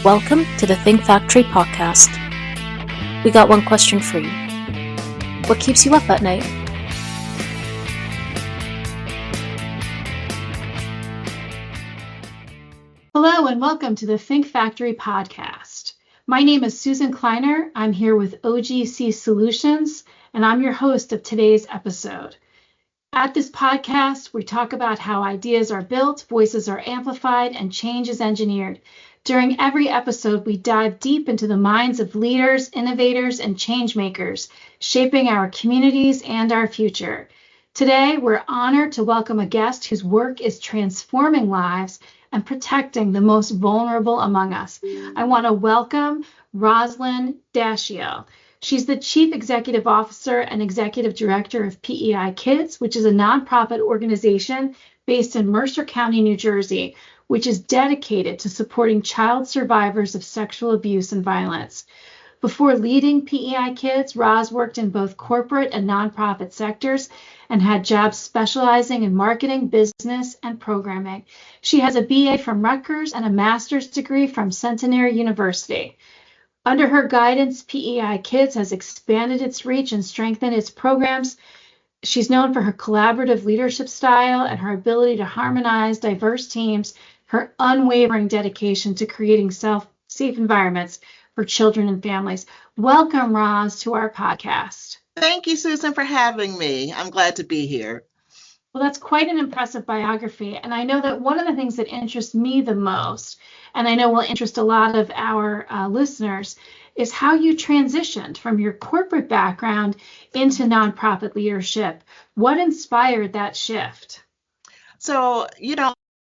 Welcome to the Think Factory podcast. We got one question for you. What keeps you up at night? Hello and welcome to the Think Factory podcast. My name is Susan Kleiner. I'm here with OGC Solutions, and I'm your host of today's episode. At this podcast, we talk about how ideas are built, voices are amplified, and change is engineered. During every episode, we dive deep into the minds of leaders, innovators, and change makers, shaping our communities and our future. Today, we're honored to welcome a guest whose work is transforming lives and protecting the most vulnerable among us. I want to welcome Roslyn Dashiell. She's the Chief Executive Officer and Executive Director of PEI Kids, which is a nonprofit organization based in Mercer County, New Jersey, which is dedicated to supporting child survivors of sexual abuse and violence. Before leading PEI Kids, Roz worked in both corporate and nonprofit sectors and had jobs specializing in marketing, business, and programming. She has a BA from Rutgers and a master's degree from Centenary University. Under her guidance, PEI Kids has expanded its reach and strengthened its programs. She's known for her collaborative leadership style and her ability to harmonize diverse teams, her unwavering dedication to creating safe environments for children and families. Welcome, Roz, to our podcast. Thank you, Susan, for having me. I'm glad to be here. Well, that's quite an impressive biography. And I know that one of the things that interests me the most, and I know will interest a lot of our listeners, is how you transitioned from your corporate background into nonprofit leadership. What inspired that shift? So,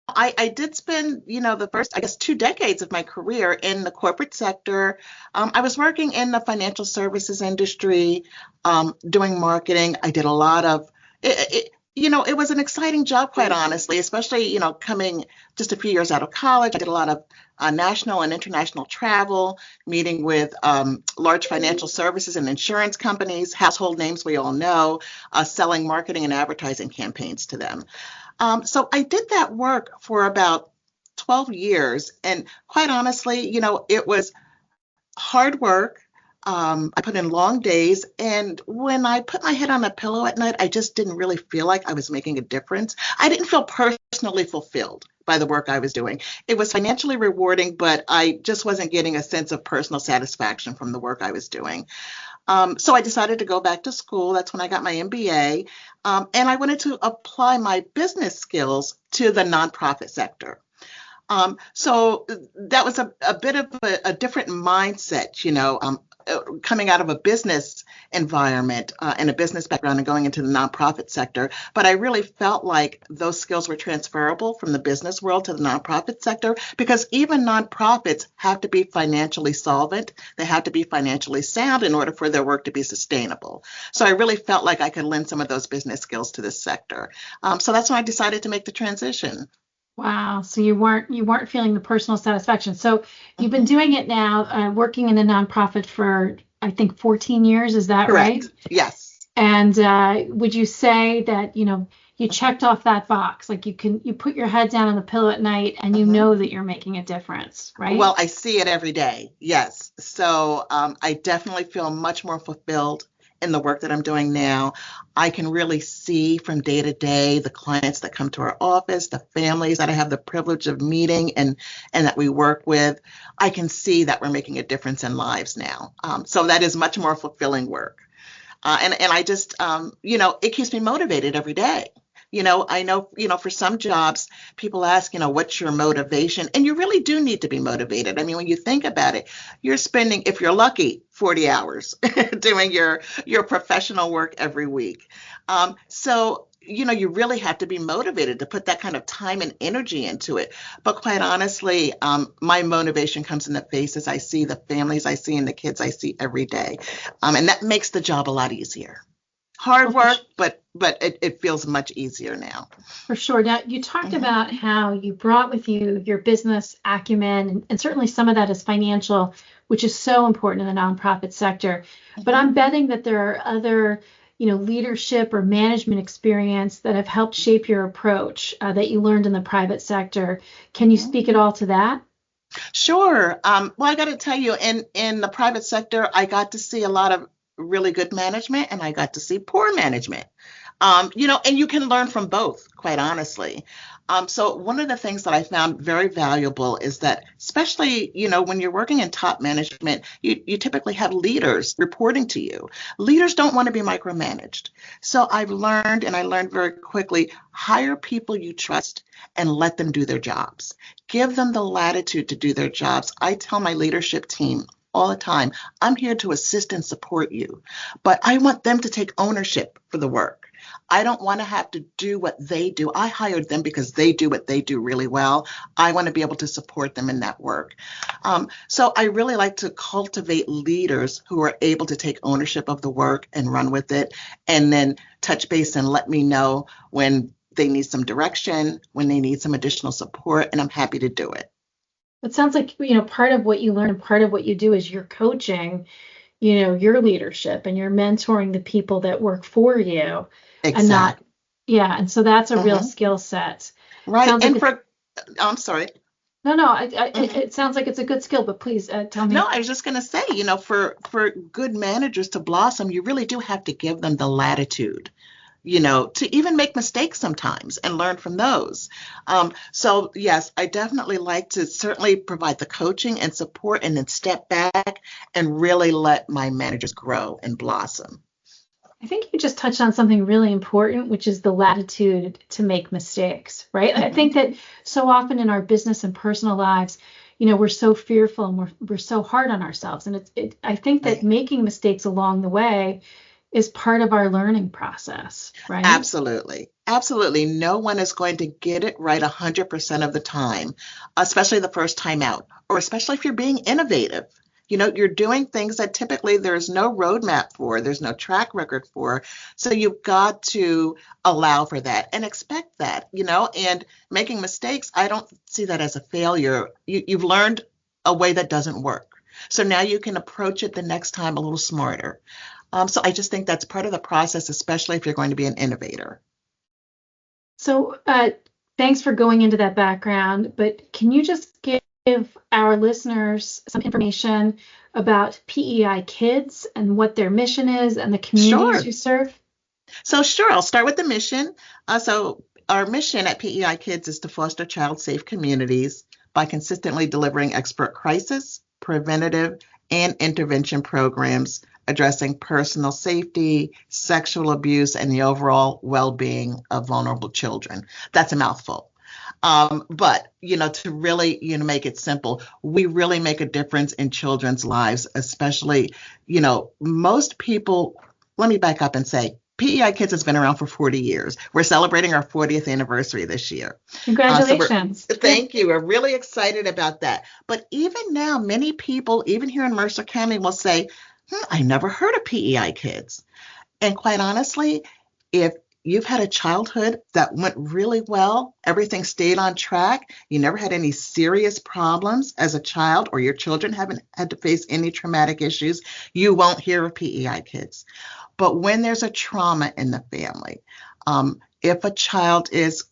I did spend, the first, 2 decades of my career in the corporate sector. I was working in the financial services industry, doing marketing. I did a lot of it. It was an exciting job, quite honestly, especially, coming just a few years out of college. I did a lot of national and international travel, meeting with large financial services and insurance companies, household names we all know, selling marketing and advertising campaigns to them. So I did that work for about 12 years. And quite honestly, it was hard work. I put in long days. And when I put my head on a pillow at night, I just didn't really feel like I was making a difference. I didn't feel personally fulfilled by the work I was doing. It was financially rewarding, but I just wasn't getting a sense of personal satisfaction from the work I was doing. So I decided to go back to school. That's when I got my MBA. And I wanted to apply my business skills to the nonprofit sector. So that was a bit of a different mindset, coming out of a business environment and a business background and going into the nonprofit sector. But I really felt like those skills were transferable from the business world to the nonprofit sector, because even nonprofits have to be financially solvent. They have to be financially sound in order for their work to be sustainable. So I really felt like I could lend some of those business skills to this sector. So that's when I decided to make the transition. Wow. So you weren't feeling the personal satisfaction. So you've been doing it now, working in a nonprofit for, I think, 14 years. Is that Correct. right? Yes. And would you say that, you checked off that box? Like you put your head down on the pillow at night and you know that you're making a difference, right? Well, I see it every day. Yes. So I definitely feel much more fulfilled in the work that I'm doing now. I can really see from day to day the clients that come to our office, the families that I have the privilege of meeting and that we work with. I can see that we're making a difference in lives now. So that is much more fulfilling work. And I just, it keeps me motivated every day. I know, for some jobs, people ask, what's your motivation? And you really do need to be motivated. I mean, when you think about it, you're spending, if you're lucky, 40 hours doing your professional work every week. So, you really have to be motivated to put that kind of time and energy into it. But quite honestly, my motivation comes in the faces I see, the families I see, and the kids I see every day. And that makes the job a lot easier. Hard work, but it feels much easier now. For sure. Now, you talked about how you brought with you your business acumen, and certainly some of that is financial, which is so important in the nonprofit sector. But I'm betting that there are other, leadership or management experience that have helped shape your approach that you learned in the private sector. Can you speak at all to that? Sure. Well, I got to tell you, in the private sector, I got to see a lot of really good management, and I got to see poor management. And you can learn from both, quite honestly. So one of the things that I found very valuable is that, especially, when you're working in top management, you typically have leaders reporting to you. Leaders don't want to be micromanaged. So I've learned, and I learned very quickly, hire people you trust and let them do their jobs. Give them the latitude to do their jobs. I tell my leadership team all the time, I'm here to assist and support you, but I want them to take ownership for the work. I don't want to have to do what they do. I hired them because they do what they do really well. I want to be able to support them in that work. So I really like to cultivate leaders who are able to take ownership of the work and run with it, and then touch base and let me know when they need some direction, when they need some additional support, and I'm happy to do it. It sounds like, part of what you learn and part of what you do is you're coaching, your leadership, and you're mentoring the people that work for you. Exactly. And not, and so that's a real skill set. Right. Sounds And like I'm sorry. No, it sounds like it's a good skill, but please tell me. No, I was just going to say, for good managers to blossom, you really do have to give them the latitude, to even make mistakes sometimes and learn from those. So yes, I definitely like to certainly provide the coaching and support, and then step back and really let my managers grow and blossom. I think you just touched on something really important, which is the latitude to make mistakes, right? Mm-hmm. I think that so often in our business and personal lives, we're so fearful and we're so hard on ourselves. And I think that making mistakes along the way is part of our learning process, right? Absolutely. Absolutely. No one is going to get it right 100% of the time, especially the first time out, or especially if you're being innovative. You're doing things that typically there's no roadmap for, there's no track record for. So you've got to allow for that and expect that, and making mistakes, I don't see that as a failure. You've learned a way that doesn't work. So now you can approach it the next time a little smarter. So I just think that's part of the process, especially if you're going to be an innovator. So thanks for going into that background, but can you just give our listeners some information about PEI Kids and what their mission is and the communities you serve? So sure, I'll start with the mission. So our mission at PEI Kids is to foster child-safe communities by consistently delivering expert crisis, preventative, and intervention programs addressing personal safety, sexual abuse, and the overall well-being of vulnerable children. That's a mouthful. But, to really, make it simple, we really make a difference in children's lives, especially, most people, let me back up and say, PEI Kids has been around for 40 years. We're celebrating our 40th anniversary this year. Congratulations. Thank you. We're really excited about that. But even now, many people, even here in Mercer County, will say, I never heard of PEI Kids. And quite honestly, if you've had a childhood that went really well, everything stayed on track, you never had any serious problems as a child, or your children haven't had to face any traumatic issues, you won't hear of PEI Kids. But when there's a trauma in the family, if a child is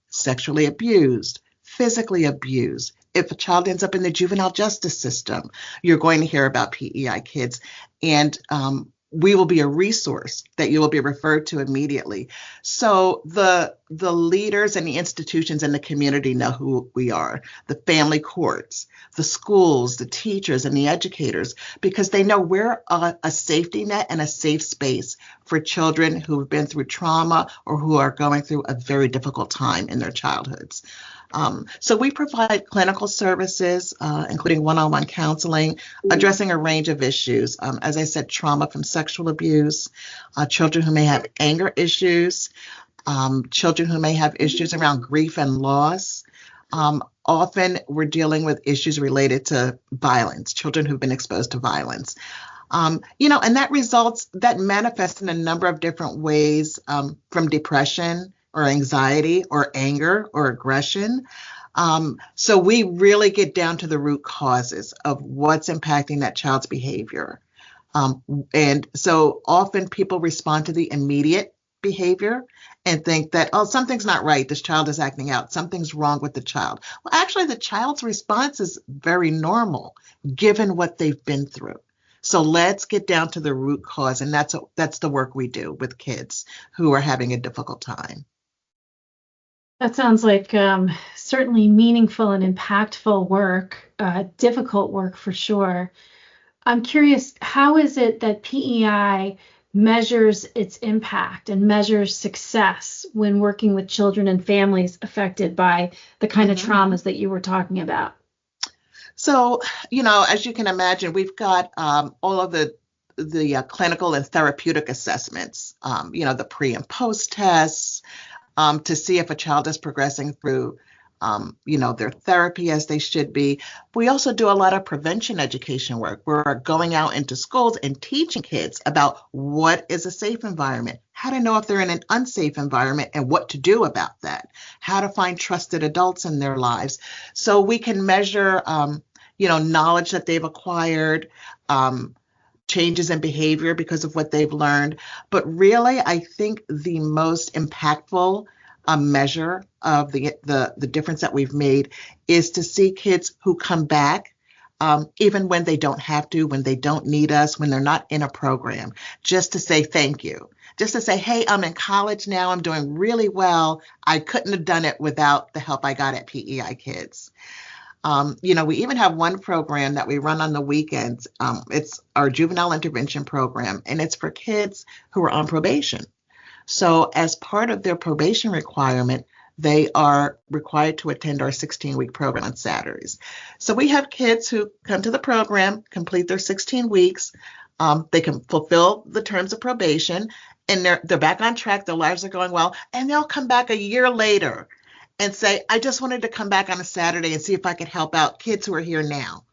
sexually abused, physically abused, if a child ends up in the juvenile justice system, you're going to hear about PEI Kids. And we will be a resource that you will be referred to immediately. So the leaders and the institutions in the community know who we are, the family courts, the schools, the teachers, and the educators, because they know we're a safety net and a safe space for children who have been through trauma or who are going through a very difficult time in their childhoods. So we provide clinical services, including one-on-one counseling, addressing a range of issues. As I said, trauma from sexual abuse, children who may have anger issues, children who may have issues around grief and loss. Often we're dealing with issues related to violence, children who've been exposed to violence. And that manifests in a number of different ways, from depression or anxiety or anger or aggression. So we really get down to the root causes of what's impacting that child's behavior. And so often people respond to the immediate behavior, and think that, oh, something's not right. This child is acting out. Something's wrong with the child. Well, actually, the child's response is very normal given what they've been through. So let's get down to the root cause. And that's the work we do with kids who are having a difficult time. That sounds like certainly meaningful and impactful work, difficult work for sure. I'm curious, how is it that PEI measures its impact and measures success when working with children and families affected by the kind of traumas that you were talking about? So, as you can imagine, we've got all of the clinical and therapeutic assessments, the pre and post tests, to see if a child is progressing through, their therapy as they should be. We also do a lot of prevention education work. We're going out into schools and teaching kids about what is a safe environment, how to know if they're in an unsafe environment and what to do about that, how to find trusted adults in their lives. So we can measure, knowledge that they've acquired, changes in behavior because of what they've learned. But really, I think the most impactful measure of the difference that we've made is to see kids who come back, even when they don't have to, when they don't need us, when they're not in a program, just to say thank you. Just to say, hey, I'm in college now, I'm doing really well. I couldn't have done it without the help I got at PEI Kids. We even have one program that we run on the weekends. It's our juvenile intervention program, and it's for kids who are on probation. So as part of their probation requirement, they are required to attend our 16-week program on Saturdays. So we have kids who come to the program, complete their 16 weeks. They can fulfill the terms of probation, and they're back on track. Their lives are going well, and they'll come back a year later and say, I just wanted to come back on a Saturday and see if I could help out kids who are here now,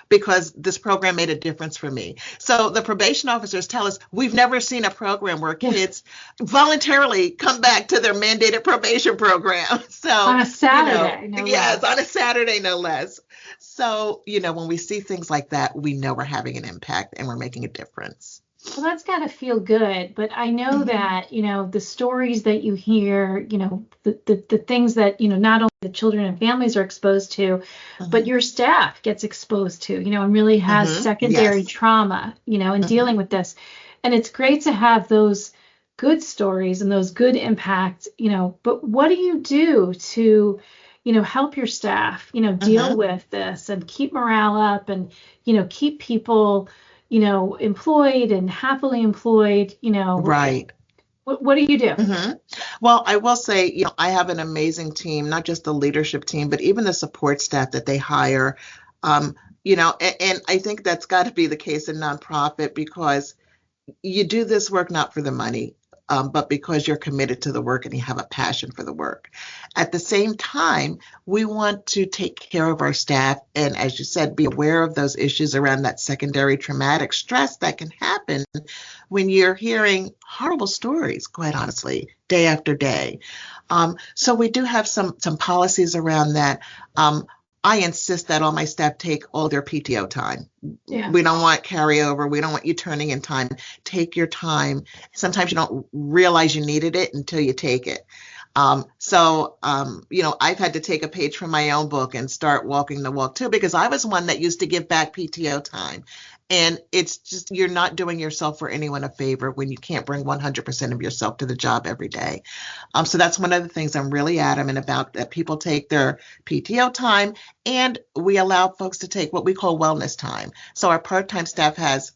because this program made a difference for me. So the probation officers tell us, we've never seen a program where kids voluntarily come back to their mandated probation program. So on a Saturday, no yes, less. on a Saturday, no less. So, when we see things like that, we know we're having an impact and we're making a difference. Well, that's got to feel good. But I know that, the stories that you hear, the things that, not only the children and families are exposed to, but your staff gets exposed to, and really has secondary trauma, in dealing with this. And it's great to have those good stories and those good impacts, but what do you do to, help your staff, deal with this and keep morale up and, keep people employed and happily employed, Right. What do you do? Well, I will say, I have an amazing team, not just the leadership team, but even the support staff that they hire. And I think that's got to be the case in nonprofit, because you do this work not for the money, but because you're committed to the work and you have a passion for the work. At the same time, we want to take care of our staff and, as you said, be aware of those issues around that secondary traumatic stress that can happen when you're hearing horrible stories, quite honestly, day after day. So we do have some policies around that. I insist that all my staff take all their PTO time. Yeah. We don't want carryover. We don't want you turning in time. Take your time. Sometimes you don't realize you needed it until you take it. I've had to take a page from my own book and start walking the walk too, because I was one that used to give back PTO time. And it's just, you're not doing yourself or anyone a favor when you can't bring 100% of yourself to the job every day. So that's one of the things I'm really adamant about, that people take their PTO time, and we allow folks to take what we call wellness time. So our part-time staff has,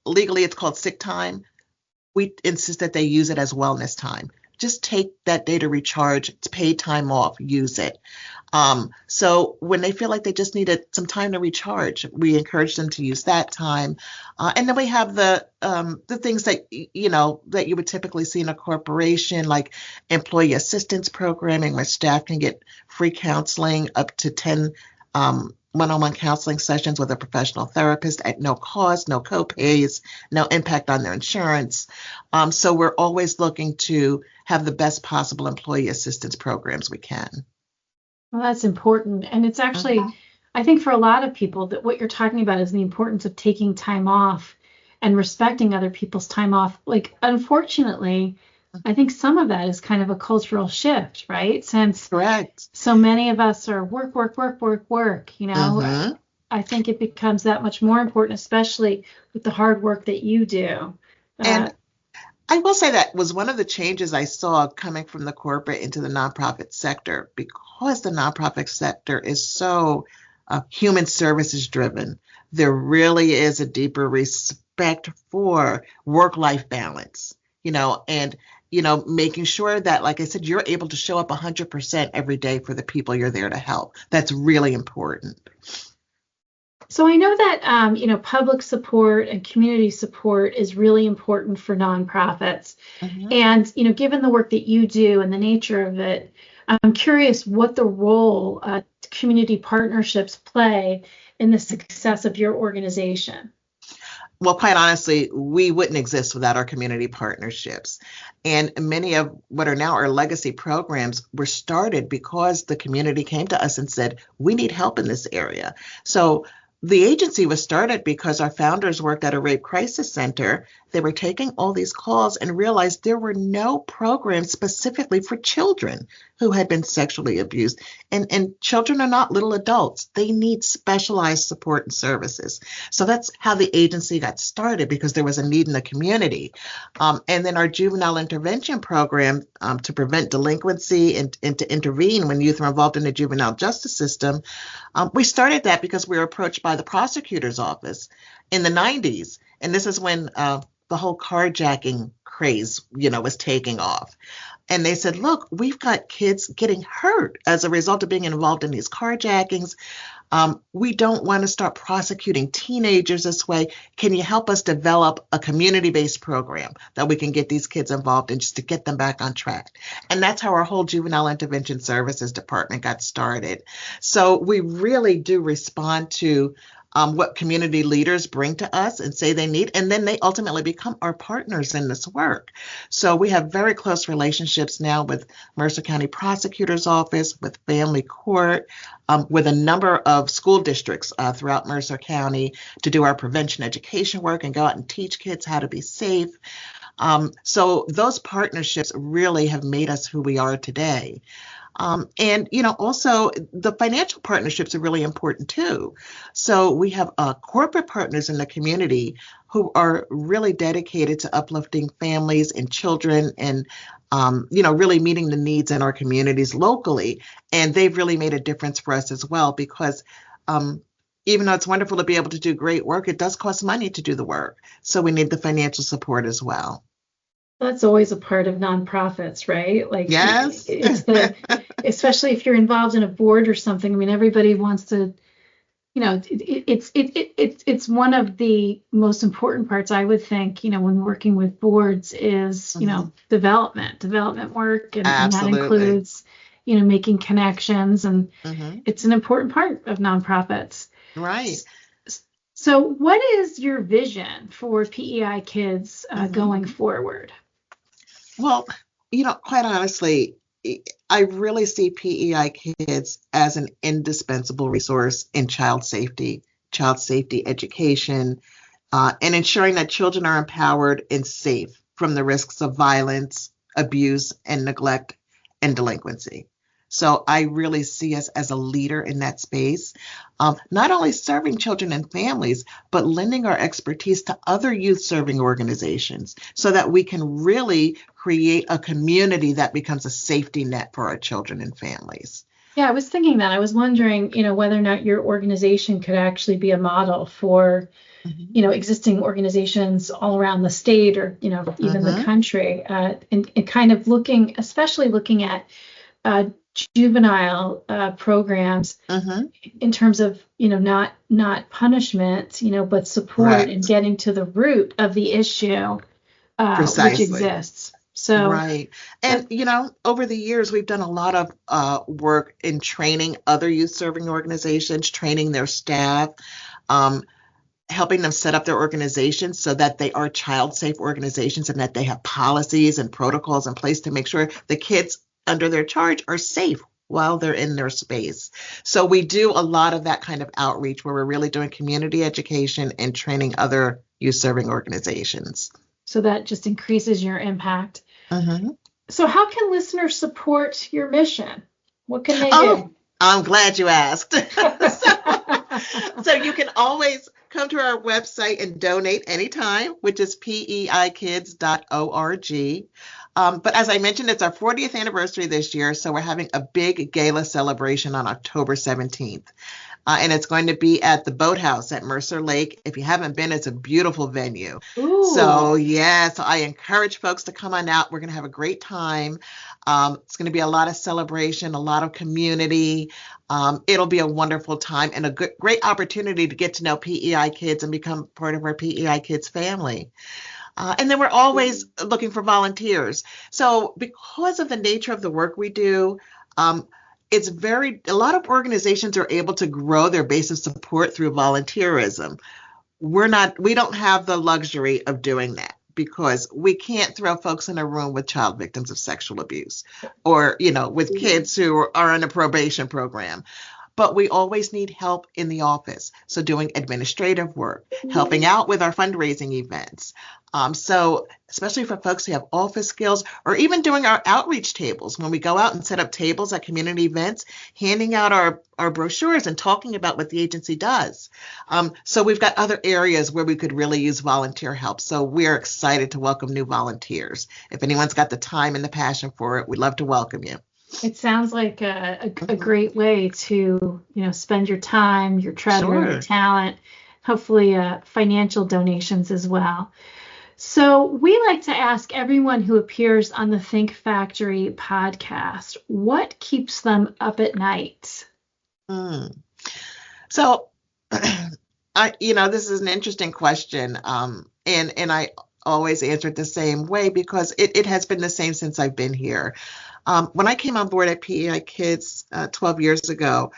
legally it's called sick time. We insist that they use it as wellness time. Just take that day to recharge. It's paid time off, use it. So when they feel like they just needed some time to recharge, we encourage them to use that time. And then we have the things that, that you would typically see in a corporation, like employee assistance programming, where staff can get free counseling, up to 10 one-on-one counseling sessions with a professional therapist at no cost, no co-pays, no impact on their insurance. So we're always looking to have the best possible employee assistance programs we can. Well, that's important. And it's actually, I think for a lot of people, that what you're talking about is the importance of taking time off and respecting other people's time off. Like, unfortunately, I think some of that is kind of a cultural shift, right? Since Correct. so many of us are work, work, work, work, work, Mm-hmm. I think it becomes that much more important, especially with the hard work that you do. And I will say that was one of the changes I saw coming from the corporate into the nonprofit sector, because the nonprofit sector is so human services driven. There really is a deeper respect for work-life balance, and making sure that, like I said, you're able to show up 100% every day for the people you're there to help. That's really important. So I know that public support and community support is really important for nonprofits. Mm-hmm. And given the work that you do and the nature of it, I'm curious what the role community partnerships play in the success of your organization. Well, quite honestly, we wouldn't exist without our community partnerships. And many of what are now our legacy programs were started because the community came to us and said, we need help in this area. So the agency was started because our founders worked at a rape crisis center. They were taking all these calls and realized there were no programs specifically for children who had been sexually abused. And children are not little adults. They need specialized support and services. So that's how the agency got started, because there was a need in the community. And then our juvenile intervention program to prevent delinquency and to intervene when youth are involved in the juvenile justice system. We started that because we were approached by the prosecutor's office in the 90s. And this is when the whole carjacking craze, was taking off. And they said, look, we've got kids getting hurt as a result of being involved in these carjackings. We don't want to start prosecuting teenagers this way. Can you help us develop a community-based program that we can get these kids involved in, just to get them back on track? And that's how our whole Juvenile Intervention Services Department got started. So we really do respond to what community leaders bring to us and say they need, and then they ultimately become our partners in this work. So we have very close relationships now with Mercer County Prosecutor's Office, with Family Court, with a number of school districts throughout Mercer County to do our prevention education work and go out and teach kids how to be safe. So those partnerships really have made us who we are today. And also the financial partnerships are really important too. So we have corporate partners in the community who are really dedicated to uplifting families and children and, really meeting the needs in our communities locally. And they've really made a difference for us as well, because even though it's wonderful to be able to do great work, it does cost money to do the work. So we need the financial support as well. That's always a part of nonprofits, right? Like, yes, it's especially if you're involved in a board or something. I mean, everybody wants to, it's one of the most important parts, I would think, when working with boards is, development work, and that includes, making connections, and it's an important part of nonprofits. Right. So what is your vision for PEI Kids going forward? Well, quite honestly, I really see PEI Kids as an indispensable resource in child safety education, and ensuring that children are empowered and safe from the risks of violence, abuse, and neglect and delinquency. So I really see us as a leader in that space, not only serving children and families, but lending our expertise to other youth-serving organizations so that we can really create a community that becomes a safety net for our children and families. Yeah, I was thinking that. I was wondering, whether or not your organization could actually be a model for, existing organizations all around the state, or, even the country, and kind of especially looking at juvenile programs in terms of not punishment, but support and getting to the root of the issue which exists. So right. And over the years we've done a lot of work in training other youth serving organizations, training their staff, helping them set up their organizations so that they are child safe organizations, and that they have policies and protocols in place to make sure the kids under their charge are safe while they're in their space. So we do a lot of that kind of outreach where we're really doing community education and training other youth serving organizations. So that just increases your impact. Mhm. So how can listeners support your mission? What can they Oh, do? I'm glad you asked. So you can always come to our website and donate anytime, which is peikids.org. But as I mentioned, it's our 40th anniversary this year, so we're having a big gala celebration on October 17th. And it's going to be at the Boathouse at Mercer Lake. If you haven't been, it's a beautiful venue. Ooh. So I encourage folks to come on out. We're going to have a great time. It's going to be a lot of celebration, a lot of community. It'll be a wonderful time and a great opportunity to get to know PEI Kids and become part of our PEI Kids family. And then we're always looking for volunteers. So because of the nature of the work we do, a lot of organizations are able to grow their base of support through volunteerism. We don't have the luxury of doing that because we can't throw folks in a room with child victims of sexual abuse or, with kids who are in a probation program. But we always need help in the office. So doing administrative work, helping out with our fundraising events. So especially for folks who have office skills, or even doing our outreach tables when we go out and set up tables at community events, handing out our brochures and talking about what the agency does. So we've got other areas where we could really use volunteer help. So we're excited to welcome new volunteers. If anyone's got the time and the passion for it, we'd love to welcome you. It sounds like a great way to, spend your time, your treasure, Sure. your talent, hopefully financial donations as well. So we like to ask everyone who appears on the Think Factory podcast, what keeps them up at night? So, this is an interesting question. And I always answer it the same way because it has been the same since I've been here. When I came on board at PEI Kids 12 years ago,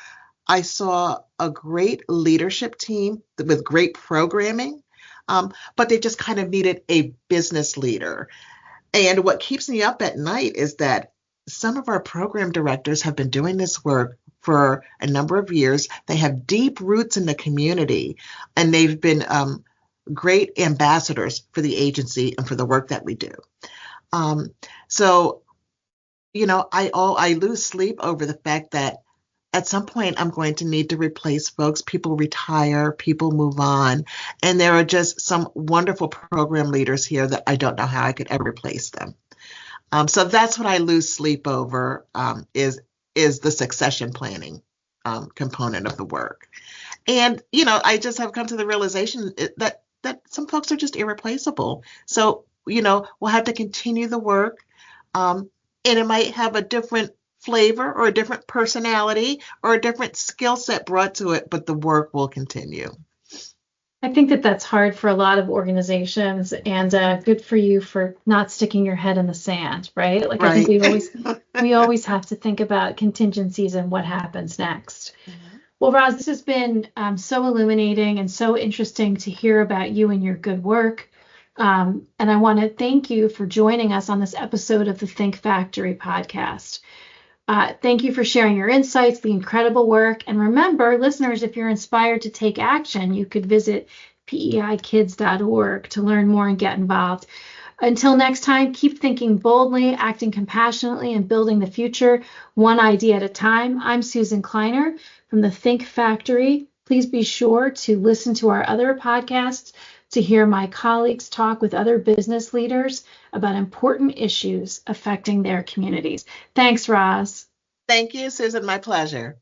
I saw a great leadership team with great programming, but they just kind of needed a business leader. And what keeps me up at night is that some of our program directors have been doing this work for a number of years. They have deep roots in the community, and they've been great ambassadors for the agency and for the work that we do. I lose sleep over the fact that at some point I'm going to need to replace folks. People retire, people move on, and there are just some wonderful program leaders here that I don't know how I could ever replace them. So that's what I lose sleep over, is the succession planning component of the work. And, I just have come to the realization that some folks are just irreplaceable. So, we'll have to continue the work. And it might have a different flavor or a different personality or a different skill set brought to it, but the work will continue. I think that's hard for a lot of organizations, and good for you for not sticking your head in the sand, right? Like, right. I think we always have to think about contingencies and what happens next. Mm-hmm. Well, Roz, this has been so illuminating and so interesting to hear about you and your good work. And I want to thank you for joining us on this episode of the Think Factory podcast. Thank you for sharing your insights, the incredible work. And remember, listeners, if you're inspired to take action, you could visit PEIkids.org to learn more and get involved. Until next time, keep thinking boldly, acting compassionately, and building the future one idea at a time. I'm Susan Kleiner from the Think Factory. Please be sure to listen to our other podcasts to hear my colleagues talk with other business leaders about important issues affecting their communities. Thanks, Roz. Thank you, Susan. My pleasure.